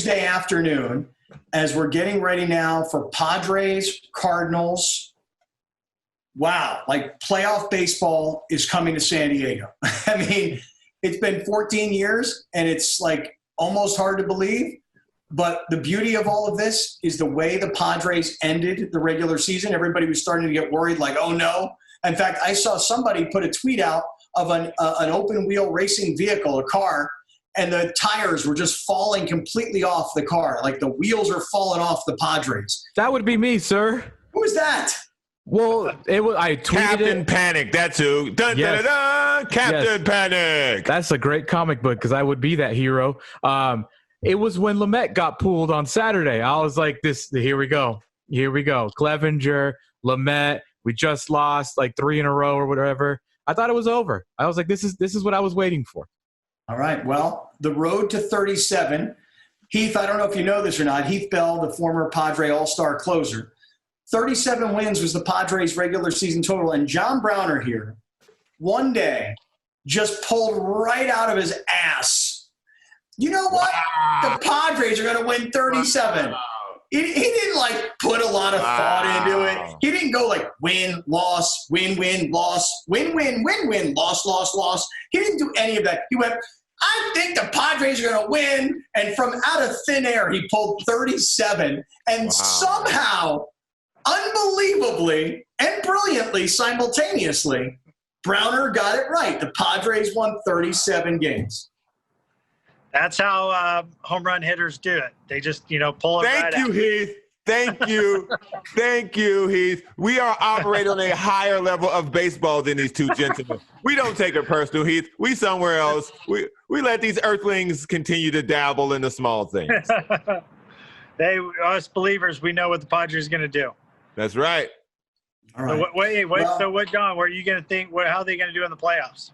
Tuesday afternoon as we're getting ready now for Padres, Cardinals. Wow, like playoff baseball is coming to San Diego. I mean, it's been 14 years, and it's like almost hard to believe. But the beauty of all of this is the way the Padres ended the regular season. Everybody was starting to get worried, like, oh, no. In fact, I saw somebody put a tweet out of an open-wheel racing vehicle, a car, and the tires were just falling completely off the car. Like the wheels are falling off the Padres. That would be me, sir. Who is that? Well, I tweeted Captain it. Panic. That's who. Dun, Yes. dun, dun, dun, Captain Panic. That's a great comic book because I would be that hero. It was when Lamet got pulled on Saturday. I was like, here we go. Clevenger, Lamet, we just lost like 3 in a row or whatever. I thought it was over. I was like, this is what I was waiting for. All right. Well, the road to 37. Heath, I don't know if you know this or not. Heath Bell, the former Padre All-Star closer. 37 wins was the Padres' regular season total. And John Browner here, one day, just pulled right out of his ass. You know what? Wow. The Padres are going to win 37. Wow. He didn't, like, put a lot of thought into it. He didn't go, like, win, loss, win, loss, win, loss. He didn't do any of that. He went, I think the Padres are going to win. And from out of thin air, he pulled 37. And somehow, unbelievably and brilliantly simultaneously, Browner got it right. The Padres won 37 games. That's how home run hitters do it. They just, pull it right out. Thank you, Heath. Thank you. Thank you, Heath. We are operating on a higher level of baseball than these two gentlemen. We don't take it personal, Heath. We somewhere else. We let these earthlings continue to dabble in the small things. Us believers, we know what the Padres are going to do. That's right. All right. So what, John, what are you going to think? How are they going to do in the playoffs?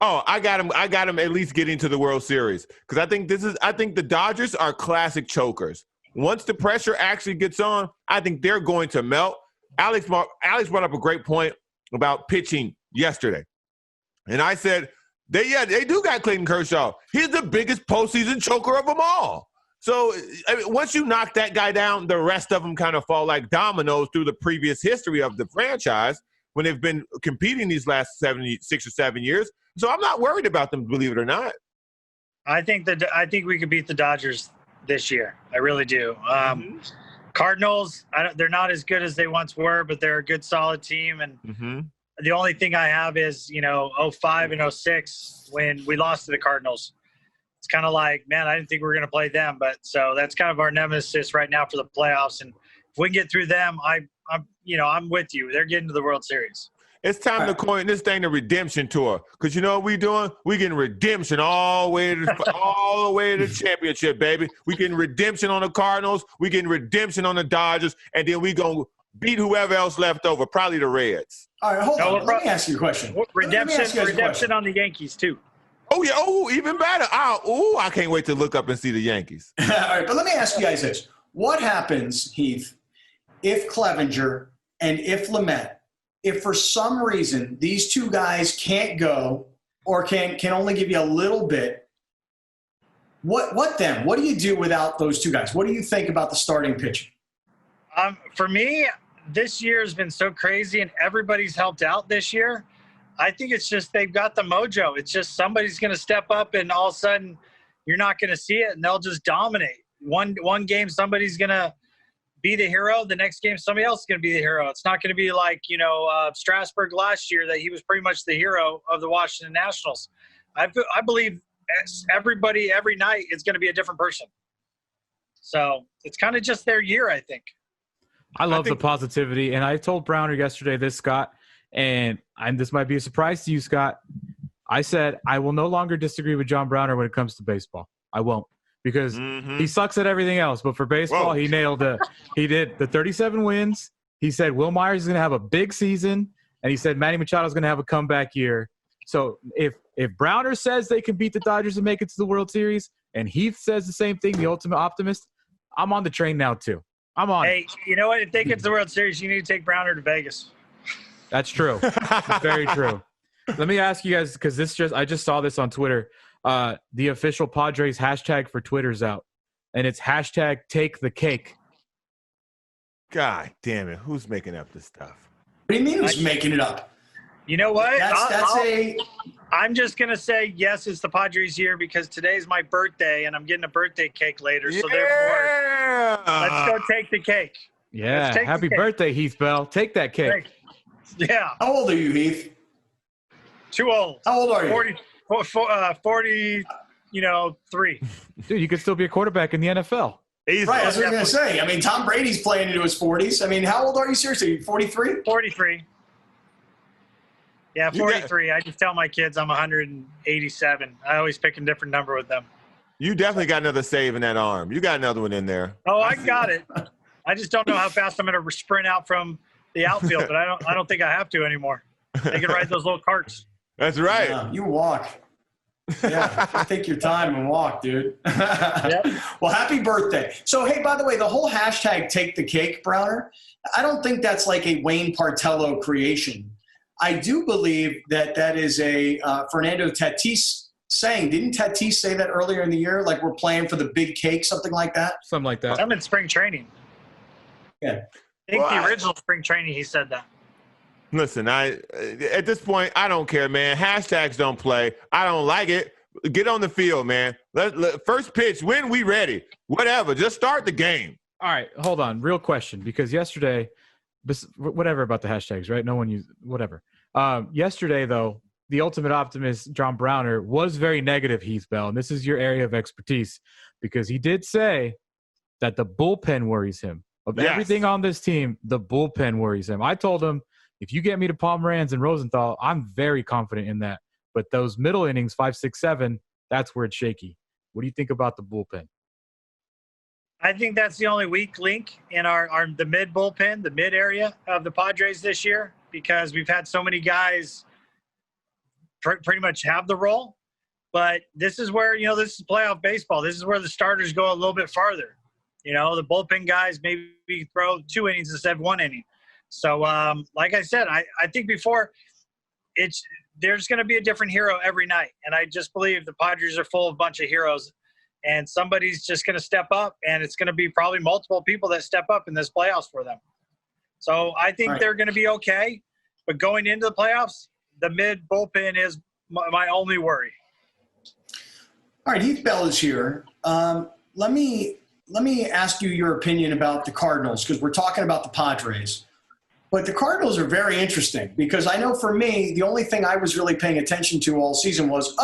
Oh, I got him at least getting to the World Series because I think the Dodgers are classic chokers. Once the pressure actually gets on, I think they're going to melt. Alex brought up a great point about pitching yesterday. And I said, they do got Clayton Kershaw. He's the biggest postseason choker of them all. So once you knock that guy down, the rest of them kind of fall like dominoes through the previous history of the franchise when they've been competing these last 6 or 7 years. So I'm not worried about them, believe it or not. I think we could beat the Dodgers this year. I really do. Cardinals, they're not as good as they once were, but they're a good, solid team. And the only thing I have is, 05 and 06 when we lost to the Cardinals. It's kind of like, man, I didn't think we were going to play them. But so that's kind of our nemesis right now for the playoffs. And if we can get through them, I'm with you. They're getting to the World Series. It's time to coin this thing the redemption tour. Because you know what we doing? We getting redemption all the way to the championship, baby. We getting redemption on the Cardinals. We getting redemption on the Dodgers. And then we going to beat whoever else left over, probably the Reds. All right, hold on. Let me ask you a question. Redemption on the Yankees, too. Oh, yeah. Oh, even better. I can't wait to look up and see the Yankees. All right, but let me ask you guys this. What happens, Heath, if Clevenger and if Lamet, if for some reason these two guys can't go or can only give you a little bit, what then? What do you do without those two guys? What do you think about the starting pitching? For me, this year has been so crazy and everybody's helped out this year. I think it's just they've got the mojo. It's just somebody's going to step up and all of a sudden you're not going to see it and they'll just dominate. One game somebody's going to be the hero. The next game, somebody else is going to be the hero. It's not going to be like, Strasburg last year that he was pretty much the hero of the Washington Nationals. I believe everybody every night is going to be a different person. So it's kind of just their year, I think. I love the positivity. And I told Browner yesterday this, Scott, and this might be a surprise to you, Scott. I said, I will no longer disagree with John Browner when it comes to baseball. I won't. Because he sucks at everything else. But for baseball, he nailed it. He did the 37 wins. He said Will Myers is going to have a big season. And he said Manny Machado is going to have a comeback year. So if Browner says they can beat the Dodgers and make it to the World Series, and Heath says the same thing, the ultimate optimist, I'm on the train now too. I'm on. Hey, you know what? If they get to the World Series, you need to take Browner to Vegas. That's true. That's very true. Let me ask you guys, because I just saw this on Twitter. The official Padres hashtag for Twitter's out. and it's hashtag take the cake. God damn it. Who's making up this stuff? What do you mean who's making it up? You know what? I'm just going to say, yes, it's the Padres year because today's my birthday and I'm getting a birthday cake later. So therefore, let's go take the cake. Yeah. Happy birthday, Heath Bell. Take that cake. Yeah. How old are you, Heath? Too old. How old are you? 40, 3. Dude, you could still be a quarterback in the NFL. Right, that's what I was going to say. I mean, Tom Brady's playing into his 40s. I mean, how old are you seriously? 43? 43. Yeah, 43. I just tell my kids I'm 187. I always pick a different number with them. You definitely got another save in that arm. You got another one in there. Oh, I got it. I just don't know how fast I'm going to sprint out from the outfield, but I don't think I have to anymore. They can ride those little carts. That's right. Yeah, you walk. Yeah, take your time and walk, dude. Yep. Well, happy birthday. So, hey, by the way, the whole hashtag take the cake, Browner, I don't think that's like a Wayne Partello creation. I do believe that is a Fernando Tatis saying. Didn't Tatis say that earlier in the year? Like we're playing for the big cake, something like that? Something like that. I'm in spring training. Yeah. I think the original spring training he said that. Listen, at this point, I don't care, man. Hashtags don't play. I don't like it. Get on the field, man. First pitch, when we ready. Whatever. Just start the game. All right, hold on. Real question, because yesterday, whatever about the hashtags, right? No one used whatever. Yesterday, though, the ultimate optimist, John Browner, was very negative, Heath Bell, and this is your area of expertise, because he did say that the bullpen worries him. Of everything on this team, the bullpen worries him. I told him, if you get me to Pomeranz and Rosenthal, I'm very confident in that. But those middle innings, 5, 6, 7, that's where it's shaky. What do you think about the bullpen? I think that's the only weak link in the mid bullpen, the mid area of the Padres this year, because we've had so many guys pretty much have the role. But this is where, this is playoff baseball. This is where the starters go a little bit farther. The bullpen guys maybe throw 2 innings instead of 1 inning. So, like I said, I think before there's going to be a different hero every night. And I just believe the Padres are full of a bunch of heroes. And somebody's just going to step up, and it's going to be probably multiple people that step up in this playoffs for them. So I think they're going to be okay. But going into the playoffs, the mid bullpen is my only worry. All right, Heath Bell is here. Let me ask you your opinion about the Cardinals, because we're talking about the Padres. But the Cardinals are very interesting, because I know for me, the only thing I was really paying attention to all season was,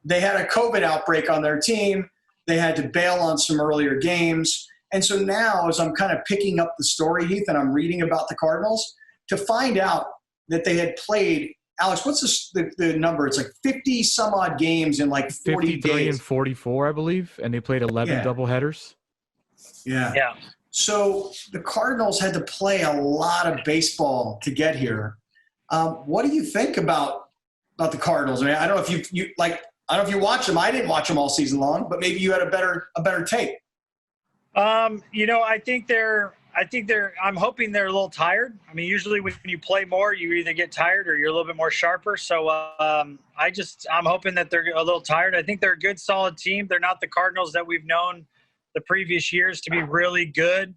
they had a COVID outbreak on their team. They had to bail on some earlier games. And so now, as I'm kind of picking up the story, Heath, and I'm reading about the Cardinals, to find out that they had played, Alex, what's the number? It's like 50-some-odd games in like 40 53 days. and 44, I believe, and they played 11 doubleheaders. Yeah. Yeah. So the Cardinals had to play a lot of baseball to get here. What do you think about the Cardinals? I mean, I don't know if you watch them. I didn't watch them all season long, but maybe you had a better take. I'm hoping they're a little tired. I mean, usually when you play more, you either get tired or you're a little bit more sharper. So I'm hoping that they're a little tired. I think they're a good, solid team. They're not the Cardinals that we've known the previous years to be really good.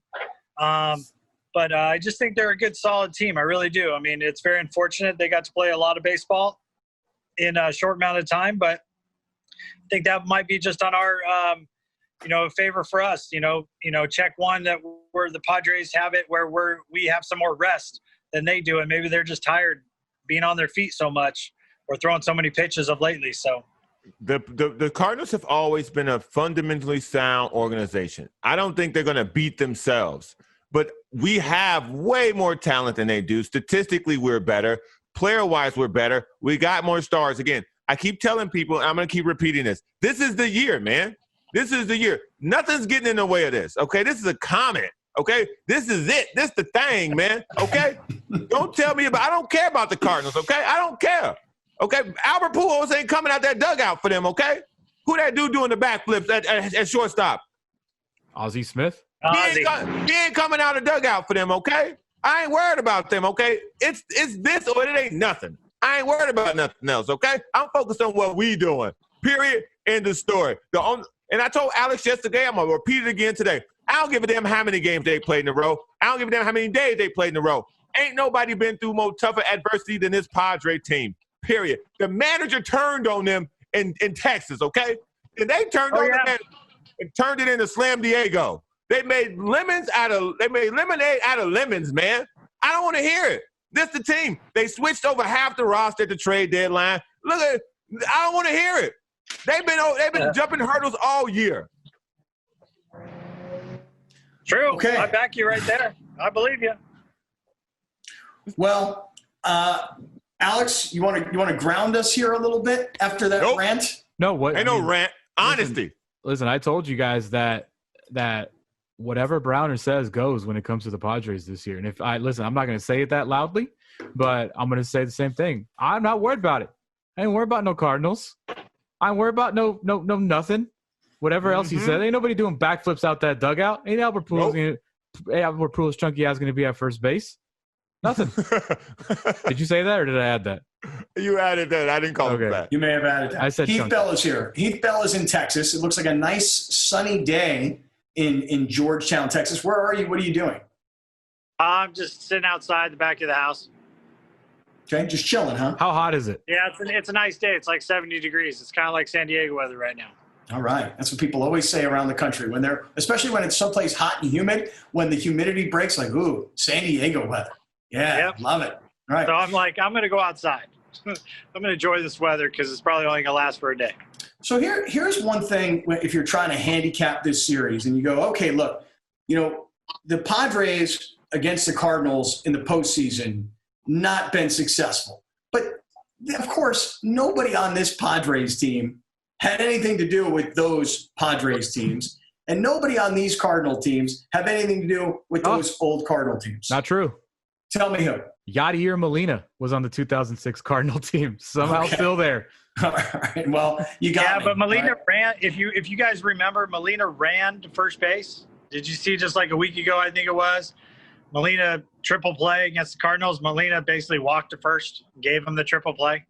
But I just think they're a good, solid team. I really do. I mean, it's very unfortunate they got to play a lot of baseball in a short amount of time, but I think that might be just on our, a favor for us. Check one that where the Padres have it, where we have some more rest than they do, and maybe they're just tired being on their feet so much or throwing so many pitches of lately. So the Cardinals have always been a fundamentally sound organization. I don't think they're going to beat themselves, but we have way more talent than they do. Statistically, we're better. Player-wise, we're better. We got more stars. Again, I keep telling people, and I'm going to keep repeating this. This is the year, man. This is the year. Nothing's getting in the way of this, okay? This is a comment, okay? This is it. This is the thing, man, okay? Don't tell me I don't care about the Cardinals, okay? I don't care, okay? Albert Pujols ain't coming out that dugout for them, okay? Who that dude doing the backflips at shortstop? Ozzie Smith? He ain't coming out of the dugout for them, okay? I ain't worried about them, okay? It's this or it ain't nothing. I ain't worried about nothing else, okay? I'm focused on what we doing, period, end of story. And I told Alex yesterday, I'm going to repeat it again today. I don't give a damn how many games they played in a row. I don't give a damn how many days they played in a row. Ain't nobody been through more tougher adversity than this Padre team, period. The manager turned on them in Texas, okay? And they turned on them and turned it into Slam Diego. They made lemonade out of lemons, man. I don't want to hear it. This the team. They switched over half the roster at the trade deadline. Look at it. I don't want to hear it. They've been jumping hurdles all year. True. Okay. I back you right there. I believe you. Well, Alex, you want to ground us here a little bit after that rant? No, what? Ain't no rant. Honesty. Listen, I told you guys that whatever Browner says goes when it comes to the Padres this year. And I'm not going to say it that loudly, but I'm going to say the same thing. I'm not worried about it. I ain't worried about no Cardinals. I ain't worried about no nothing. Whatever else he said. Ain't nobody doing backflips out that dugout. Ain't Albert Pujols chunky ass going to be at first base. Nothing. Did you say that or did I add that? You added that. I didn't call him that. You may have added that. I said Heath chunky. Bell is here. Heath Bell is in Texas. It looks like a nice sunny day in Georgetown, Texas. Where are you? What are you doing? I'm just sitting outside the back of the house. Okay, just chilling, huh? How hot is it? Yeah, it's a nice day. It's like 70 degrees. It's kind of like San Diego weather right now. All right. That's what people always say around the country especially when it's someplace hot and humid, when the humidity breaks, like, ooh, San Diego weather. Yeah, love it. All right. So I'm like, I'm going to go outside. I'm going to enjoy this weather because it's probably only going to last for a day. So here's one thing if you're trying to handicap this series and you go, okay, look, the Padres against the Cardinals in the postseason, not been successful. But, of course, nobody on this Padres team had anything to do with those Padres teams, and nobody on these Cardinal teams have anything to do with those old Cardinal teams. Not true. Tell me who. Yadier Molina was on the 2006 Cardinal team. Somehow still there. All right. Well, you got me. But Molina ran. If you guys remember, Molina ran to first base. Did you see just like a week ago? I think it was Molina triple play against the Cardinals. Molina basically walked to first, gave him the triple play.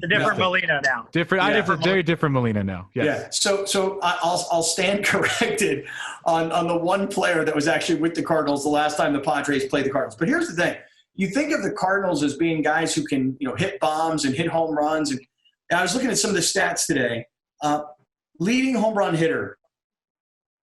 A different Molina now. Very different Molina now. Yes. Yeah. So I'll stand corrected on the one player that was actually with the Cardinals the last time the Padres played the Cardinals. But here's the thing: you think of the Cardinals as being guys who can hit bombs and hit home runs. And I was looking at some of the stats today. Leading home run hitter,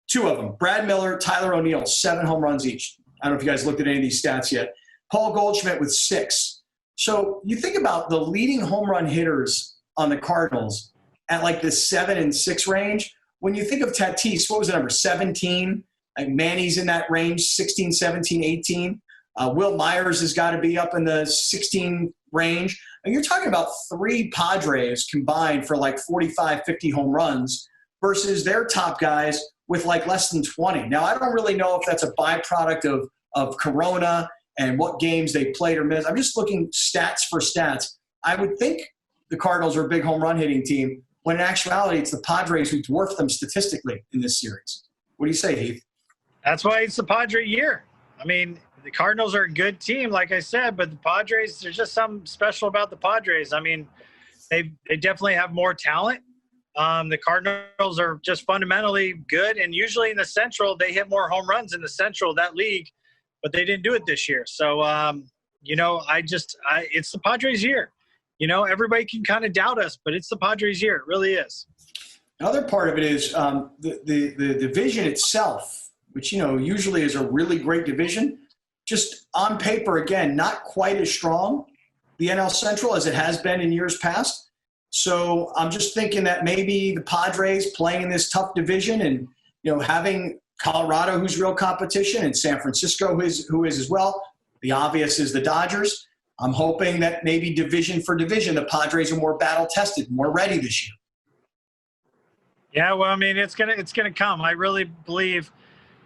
two of them: Brad Miller, Tyler O'Neill, 7 home runs each. I don't know if you guys looked at any of these stats yet. Paul Goldschmidt with 6. So you think about the leading home run hitters on the Cardinals at like the 7 and 6 range. When you think of Tatis, what was the number? 17. Like Manny's in that range, 16, 17, 18. Will Myers has got to be up in the 16 range. And you're talking about 3 Padres combined for like 45, 50 home runs versus their top guys with like less than 20. Now, I don't really know if that's a byproduct of Corona and what games they played or missed. I'm just looking stats for stats. I would think the Cardinals are a big home run hitting team, when in actuality it's the Padres who dwarf them statistically in this series. What do you say, Heath? That's why it's the Padre year. I mean, the Cardinals are a good team, like I said, but the Padres, there's just something special about the Padres. I mean, they definitely have more talent. The Cardinals are just fundamentally good, and usually in the Central, they hit more home runs in the Central, that league, but they didn't do it this year. So, it's the Padres year. Everybody can kind of doubt us, but it's the Padres year. It really is. Another part of it is the division itself, which, usually is a really great division. Just on paper, again, not quite as strong, the NL Central, as it has been in years past. So I'm just thinking that maybe the Padres playing in this tough division and, having Colorado, who's real competition, and San Francisco, who is as well. The obvious is the Dodgers. I'm hoping that maybe division for division, the Padres are more battle-tested, more ready this year. Yeah, well, I mean, it's gonna come. I really believe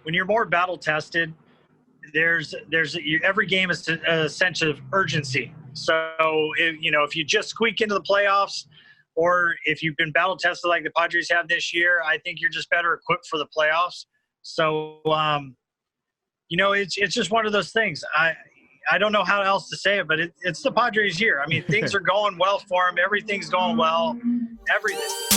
when you're more battle-tested, there's every game is a sense of urgency. So, if you just squeak into the playoffs, or if you've been battle-tested like the Padres have this year, I think you're just better equipped for the playoffs. So, it's just one of those things. I don't know how else to say it, but it's the Padres' year. I mean, things are going well for them. Everything's going well. Everything.